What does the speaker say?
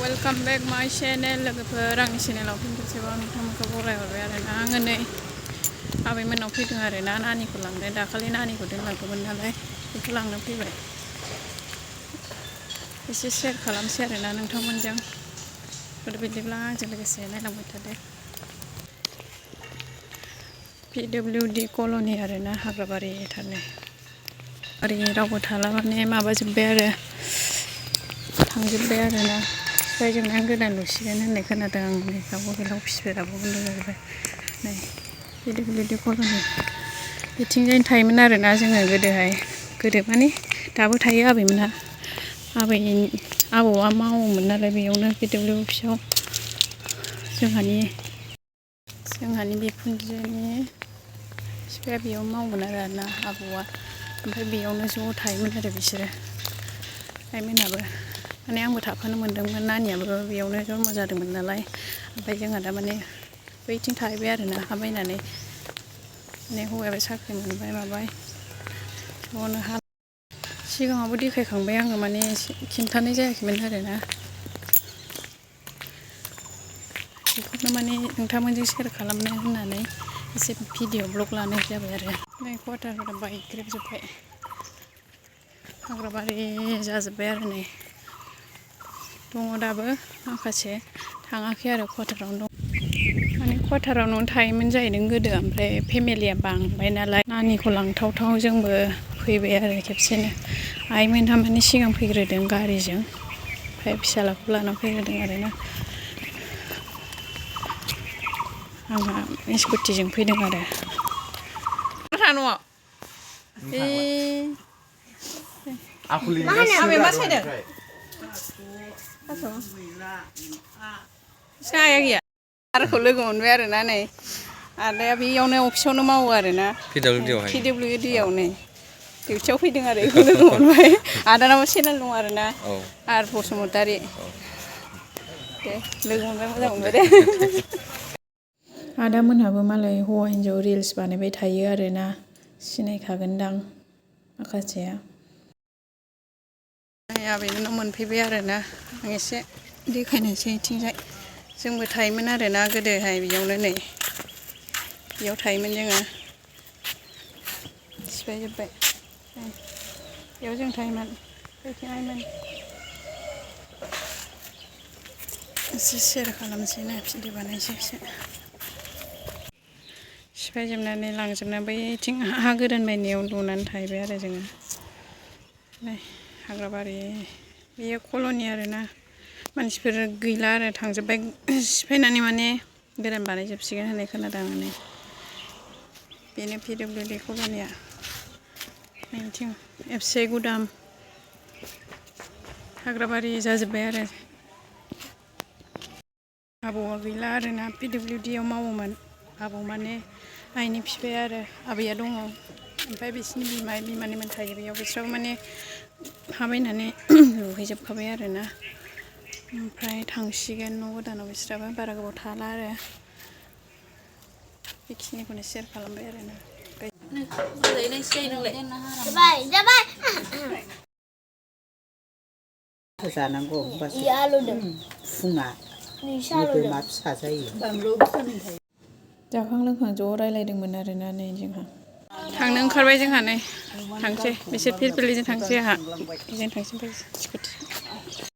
welcome back माय channel लोगोफोर आंनि चेनेलाव फिन खेबसेबाव नोंथांमोनखौ बरायहरबाय आरोना आङो नै आबैमोननाव फैदों आरोना नानिखौ लांनो दाखालि नानिखौ दोनलांदोंमोन नालाय बेखौ लांनो फैबाय एसे शेयार खालामसै आरोना नोंथांमोनजों बिदिब्ला आंजों लोगोसे नायलांबाय थादो PWD कल'नि आरोना हाग्राबारि थारनो ओरै रावबो थाला माने माबाजोब्बाय आरो थांजोब्बाय आरोना सिफायजोबनानै गोदान लुसिगोन होननाय खोनादों आं नै दाउबो गैला अफिसफोराबो बन्द जाजोब्बाय नै PWD कल'नि बिथिंजायनो थायोमोन आरोना जोङो गोदो माने दाबो थायो आबैमोनहा आबौआ मावोमोन नालाय बेयावनो PWD अफिसाव जोंहानि बिखुनजोनि बिफाया बेयाव मावोमोन आरोना आबौआ ओमफ्राय बेयावनो ज' थायोमोन आरो बिसोरो आइमोनाबो माने आंबो थाफानो मोन्दोंमोन नानियाबो बेयावनो जन्म जादोंमोन नालाय ओमफ्राय जोंहा दा माने बैथिं थाहैबाय आरोना हा बायनानै माने हौवायाबो साख्रि मोनबाय माबाय ज'नो हा सिगाङावबो देखायखांबाय आङो माने खिन्थानाय जायाखैमोन आरोना बेखौनो माने नोंथांमोनजों शेयार खालामनो होननानै एसे भिडिअ ब्लग लानाय जाबाय आरो नै क्वाटारफोरा बायग्रेबजोब्बाय हाग्राबारि जाजोब्बाय आरो नै दङ दाबो माखासे थाङाखै आरो क्वाटारावनो दं माने क्वाटारावनो थायोमोन जाहैदों गोदो ओमफ्राय फेमिलिया बांबाय नालाय नानिखौ लांथावथाव जोंबो फैबाय आरो खेबसेनो आइमोनहा माने सिगां फैग्रोदों गारिजों ओमफ्राय फिसालाखौ लाना फैग्रोदों आरोना आंहा स्कुटिजों फैदों आरो साया गैया आरखौ लोगो मोनबाय आरोना नै आदाया बेयावनो अफिसावनो मावो आरोना PWD आव नै डिउटियाव फैदों आरो बेखौ लोगो मोनबाय आदानाबो चेनेल दं आरोना आर बसुमतारी दे लोगो मोनबाय मोजां मोनबाय दे आदामोनहाबो मालाय हौवा हिन्जाव रिल्स बानायबाय थायो आरोना सिनायखागोनदां माखासेया आबैमोननाव मोनफैबाय आरोना आं एसे देखायनोसै इथिंजाय जोंबो थायोमोन आरोना गोदोहाय बेयावनो नै बेयाव थायोमोन जोङो सिफायजोब्बाय बेयाव जों थायोमोन फैफिनायमोन एसे शेयार खालामसै ना भिडिअ बानायसै एसे सिफायजोबनानै लांजोबना बैथिं हा गोदान बायनायाव लुनानै थाहैबाय आरो जोङो नै हाग्राबारि बेयो कल'नि आरोना मानसिफोर गैला आरो थांजोब्बाय सिफायनानै माने गोदान बानायजोबसिगोन होननाय खोनादों आं नै बेनो PWD कल'निया नैथिं FC गुदाम हाग्राबारि जाजोब्बाय आरो आबौआ गैला आरोना PWD आव मावोमोन आबौ माने आइनि बिफाया आरो आबैया दङ ओमफ्राय बिसिनि बिमानैमोन थायो बेयाव बिस्राबो माने हा बायनानै लुहैजोबखाबाय आरोना ओमफ्राय थांसिगोन न' गोदानाव बिस्राबो बारा गोबाव थाला आरो बेखिनिखौनो शेयार खालामबाय आरोना जानांगौ होमबासो फुङा मोदोमा फिसा जायो जाखां लोंखां ज' रायलायदोंमोन आरोना नै जोंहा थांनो ओंखारबाय जोंहा नै थांसै बिसोर फिरफिलिजों थांसै आंहा बेजों थांसै स्कुटि